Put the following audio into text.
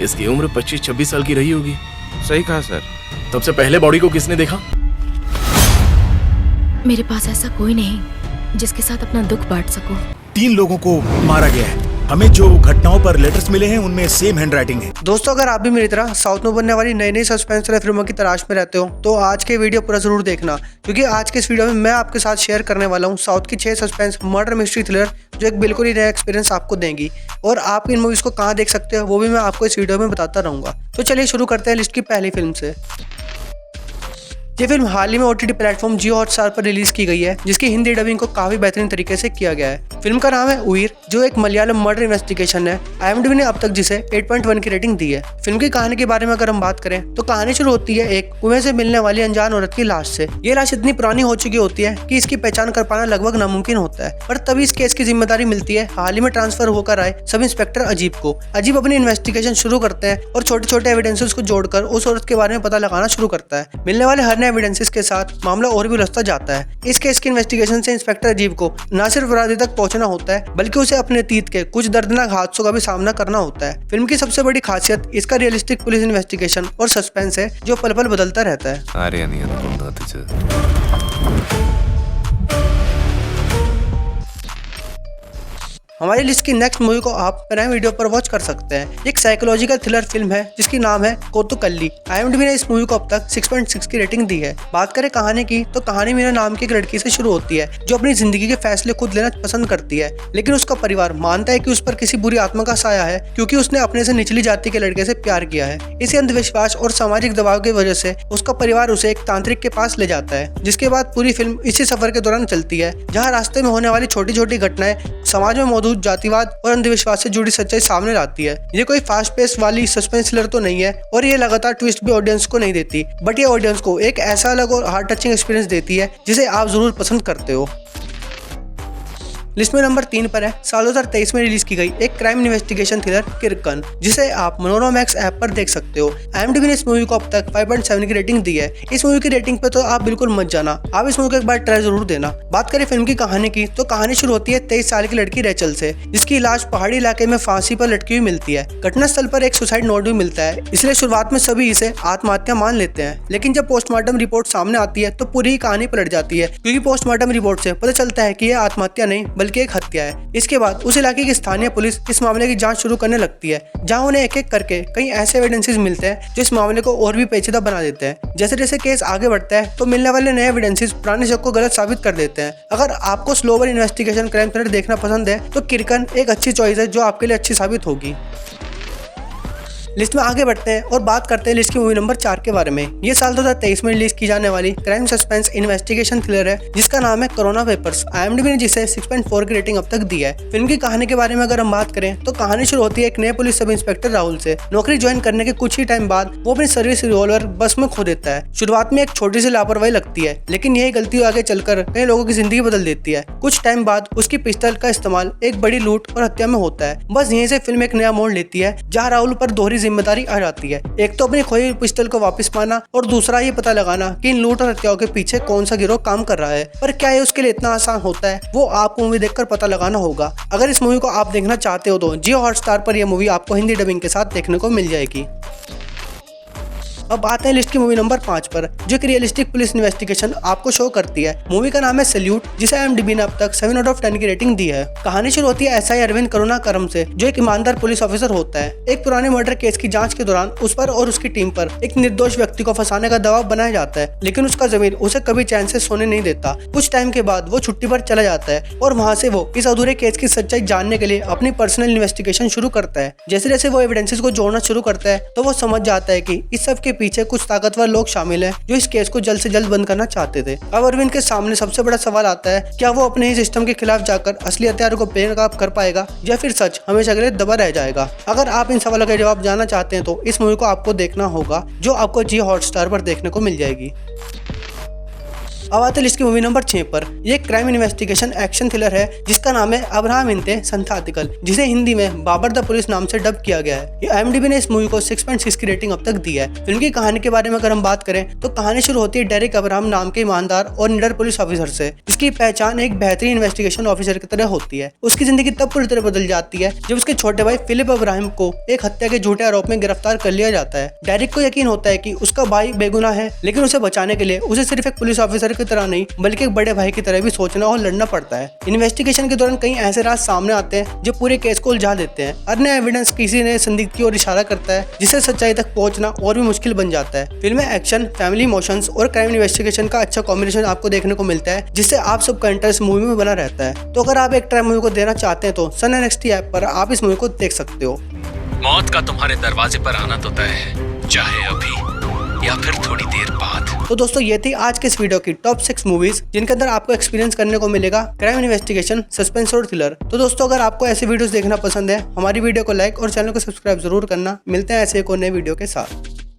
इसकी उम्र 25-26 साल की रही होगी। सही कहा सर। तब से पहले बॉडी को किसने देखा? मेरे पास ऐसा कोई नहीं जिसके साथ अपना दुख बांट सकूं। 3 लोगों को मारा गया है। हमें जो घटनाओं पर लेटर्स मिले हैं उनमें सेम हैंडराइटिंग है। दोस्तों, अगर आप भी मेरी तरह साउथ में बनने वाली नई नई सस्पेंस थ्रिलर फिल्मों की तलाश में रहते हो तो आज के वीडियो पूरा जरूर देखना, क्योंकि आज के इस वीडियो में मैं आपके साथ शेयर करने वाला हूँ साउथ की 6 सस्पेंस मर्डर मिस्ट्री थ्रिलर जो एक बिल्कुल ही नया एक्सपीरियंस आपको देंगी। और आप इन मूवीज को कहाँ देख सकते हो वो भी मैं आपको इस वीडियो में बताता रहूँगा। तो चलिए शुरू करते हैं लिस्ट की पहली फिल्म से। ये फिल्म हाल ही में OTT प्लेटफॉर्म जियो हॉटस्टार पर रिलीज की गई है, जिसकी हिंदी डबिंग को काफी बेहतरीन तरीके से किया गया है। फिल्म का नाम है उइर, जो एक मलयालम मर्डर इन्वेस्टिगेशन है। IMDb ने अब तक जिसे 8.1 की रेटिंग दी है। फिल्म की कहानी के बारे में अगर हम बात करें तो कहानी शुरू होती है एक कुएं से मिलने वाली अनजान औरत की लाश से। ये लाश इतनी पुरानी हो चुकी होती है कि इसकी पहचान कर पाना लगभग नामुमकिन होता है, पर तभी इस केस की जिम्मेदारी मिलती है हाल ही में ट्रांसफर होकर आए सब इंस्पेक्टर अजीब को। अजीब अपनी इन्वेस्टिगेशन शुरू करते हैं और छोटे छोटे एविडेंसेस को जोड़कर उस औरत के बारे में पता लगाना शुरू करता है। मिलने वाले हर नए एविडेंसेस के साथ मामला और भी उलझता जाता है। इस केस की इन्वेस्टिगेशन से इंस्पेक्टर अजीब को न सिर्फ अपराधी तक पहुंचना होता है, बल्कि उसे अपने अतीत के कुछ दर्दनाक हादसों का भी सामना करना होता है। फिल्म की सबसे बड़ी खासियत इसका रियलिस्टिक पुलिस इन्वेस्टिगेशन और सस्पेंस है, जो पल पल बदलता रहता है। हमारी लिस्ट की नेक्स्ट मूवी को आप प्राइम वीडियो पर वॉच कर सकते हैं। एक साइकोलॉजिकल थ्रिलर फिल्म है जिसकी नाम है कोतुकल्ली। IMDb ने इस मूवी को अब तक 6.6 की रेटिंग दी है। बात करें कहानी की तो कहानी मीना नाम की एक लड़की से शुरू होती है जो अपनी जिंदगी के फैसले खुद लेना पसंद करती है, लेकिन उसका परिवार मानता है कि उस पर किसी बुरी आत्मा का साया है क्योंकि उसने अपने से निचली जाति के लड़के से प्यार किया है। इसी अंधविश्वास और सामाजिक दबाव की वजह से उसका परिवार उसे एक तांत्रिक के पास ले जाता है, जिसके बाद पूरी फिल्म इसी सफर के दौरान चलती है, जहाँ रास्ते में होने वाली छोटी छोटी घटनाएं समाज में मौजूद जातिवाद और अंधविश्वास से जुड़ी सच्चाई सामने लाती है। ये कोई फास्ट पेस वाली सस्पेंस थ्रिलर तो नहीं है और ये लगातार ट्विस्ट भी ऑडियंस को नहीं देती, बट ये ऑडियंस को एक ऐसा अलग और हार्ट टचिंग एक्सपीरियंस देती है जिसे आप जरूर पसंद करते हो। लिस्ट में नंबर 3 पर है साल 2023 में रिलीज की गई एक क्राइम इन्वेस्टिगेशन थ्रिलर किरकन, जिसे आप मनोरमा मैक्स ऐप पर देख सकते हो। IMDb ने इस मूवी को अब तक 5.7 की रेटिंग दी है। इस मूवी की रेटिंग पे तो आप बिल्कुल मत जाना, आप इस मूवी को एक बार ट्राई जरूर देना। बात करें फिल्म की कहानी की तो कहानी शुरू होती है 23 साल की लड़की रेचल से, जिसकी लाश पहाड़ी इलाके में फांसी पर लटकी हुई मिलती है। घटना स्थल पर एक सुसाइड नोट भी मिलता है, इसलिए शुरुआत में सभी इसे आत्महत्या मान लेते हैं, लेकिन जब पोस्टमार्टम रिपोर्ट सामने आती है तो पूरी कहानी पलट जाती है, क्योंकि पोस्टमार्टम रिपोर्ट से पता चलता है कि यह आत्महत्या नहीं बल्कि एक हत्या है। इसके बाद उस इलाके की स्थानीय पुलिस इस मामले की जांच शुरू करने लगती है, जहां उन्हें एक एक करके कई ऐसे एविडेंसेस मिलते हैं जो इस मामले को और भी पेचीदा बना देते हैं। जैसे जैसे केस आगे बढ़ता है तो मिलने वाले नए एविडेंसेस पुराने शक को गलत साबित कर देते हैं। अगर आपको स्लोवर इन्वेस्टिगेशन क्राइम थ्रिलर देखना पसंद है तो किरकन एक अच्छी चॉइस है जो आपके लिए अच्छी साबित होगी। लिस्ट में आगे बढ़ते हैं और बात करते हैं लिस्ट की मूवी नंबर 4 के बारे में। ये साल 2023 में रिलीज की जाने वाली क्राइम सस्पेंस इन्वेस्टिगेशन थ्रिलर है जिसका नाम है कोरोना पेपर्स। IMDb ने जिसे 6.4 की रेटिंग अब तक दी है। फिल्म की कहानी के बारे में अगर हम बात करें तो कहानी शुरू होती है एक नए पुलिस सब इंस्पेक्टर राहुल से। नौकरी ज्वाइन करने के कुछ ही टाइम बाद वो अपनी सर्विस रिवॉल्वर बस में खो देता है। शुरुआत में एक छोटी सी लापरवाही लगती है, लेकिन यही गलती आगे चलकर कई लोगों की जिंदगी बदल देती है। कुछ टाइम बाद उसकी पिस्टल का इस्तेमाल एक बड़ी लूट और हत्या में होता है। बस यहीं से फिल्म एक नया मोड़ लेती है, जहाँ राहुल पर दोहरी जिम्मेदारी आ जाती है। एक तो अपनी खोई हुई पिस्टल को वापस पाना और दूसरा ये पता लगाना कि इन लूट और हत्याओं के पीछे कौन सा गिरोह काम कर रहा है। पर क्या ये उसके लिए इतना आसान होता है, वो आपको मूवी देखकर पता लगाना होगा। अगर इस मूवी को आप देखना चाहते हो तो जियो हॉटस्टार पर यह मूवी आपको हिंदी डबिंग के साथ देखने को मिल जाएगी। अब आते हैं लिस्ट की मूवी नंबर 5 पर, जो एक रियलिस्टिक पुलिस इन्वेस्टिगेशन आपको शो करती है। मूवी का नाम है सैल्यूट, जिसे IMDb ने अब तक 7/10 की रेटिंग दी है। कहानी शुरू होती है SI अरविंद करुणाकरम से, जो एक ईमानदार पुलिस ऑफिसर होता है। एक पुराने मर्डर केस की जांच के दौरान उस पर और उसकी टीम पर एक निर्दोष व्यक्ति को फंसाने का दबाव बनाया जाता है, लेकिन उसका जमीर उसे कभी चैन से सोने नहीं देता। कुछ टाइम के बाद वो छुट्टी पर चला जाता है और वहाँ से वो इस अधूरे केस की सच्चाई जानने के लिए अपनी पर्सनल इन्वेस्टिगेशन शुरू करता है। जैसे जैसे वो एविडेंसेस को जोड़ना शुरू करता है तो वो समझ जाता है कि इस सब के पीछे कुछ ताकतवर लोग शामिल हैं जो इस केस को जल्द से जल्द बंद करना चाहते थे। अब अरविंद के सामने सबसे बड़ा सवाल आता है, क्या वो अपने ही सिस्टम के खिलाफ जाकर असली हथियारों को बेनकाब कर पाएगा या फिर सच हमेशा के लिए दबा रह जाएगा। अगर आप इन सवालों का जवाब जानना चाहते हैं तो इस मूवी को आपको देखना होगा, जो आपको जियो हॉटस्टार पर देखने को मिल जाएगी। अब आते हैं लिस्ट की मूवी नंबर 6 पर। ये क्राइम इन्वेस्टिगेशन एक्शन थ्रिलर है जिसका नाम है अब्राहम इंते संथातिकल, जिसे हिंदी में बाबर द पुलिस नाम से डब किया गया है। ये IMDb ने इस मूवी को 6.6 की रेटिंग अब तक दी है। फिल्म की कहानी के बारे में अगर हम बात करें तो कहानी शुरू होती है डेरिक अब्राहम नाम के ईमानदार और निडर पुलिस ऑफिसर से, जिसकी पहचान एक बेहतरीन इन्वेस्टिगेशन ऑफिसर की तरह होती है। उसकी जिंदगी तब पूरी तरह बदल जाती है जब उसके छोटे भाई फिलिप अब्राहम को एक हत्या के झूठे आरोप में गिरफ्तार कर लिया जाता है। डेरिक को यकीन होता है कि उसका भाई बेगुनाह है, लेकिन उसे बचाने के लिए उसे सिर्फ एक पुलिस ऑफिसर की तरह नहीं बल्कि एक बड़े भाई की तरह भी सोचना और लड़ना पड़ता है। इन्वेस्टिगेशन के दौरान कई ऐसे राज सामने आते हैं जो पूरे केस को उलझा देते हैं। अन्य एविडेंस किसी ने संदिग्ध की ओर इशारा करता है जिससे सच्चाई तक पहुंचना और भी मुश्किल बन जाता है। फिल्म में एक्शन, फैमिली इमोशंस और क्राइम इन्वेस्टिगेशन का अच्छा कॉम्बिनेशन आपको देखने को मिलता है, जिससे आप सबका इंटरेस्ट मूवी में बना रहता है। तो अगर आप एक ट्राई मूवी को देना चाहते हैं तो सन NXT ऐप पर आप इस मूवी को देख सकते हो। मौत का तुम्हारे दरवाजे पर आना तो तय है, चाहे अभी या फिर थोड़ी देर बाद। तो दोस्तों ये थी आज के इस वीडियो की टॉप 6 मूवीज जिनके अंदर आपको एक्सपीरियंस करने को मिलेगा क्राइम इन्वेस्टिगेशन, सस्पेंस और थ्रिलर। तो दोस्तों अगर आपको ऐसे वीडियोस देखना पसंद है, हमारी वीडियो को लाइक और चैनल को सब्सक्राइब जरूर करना। मिलते हैं ऐसे एक और नए वीडियो के साथ।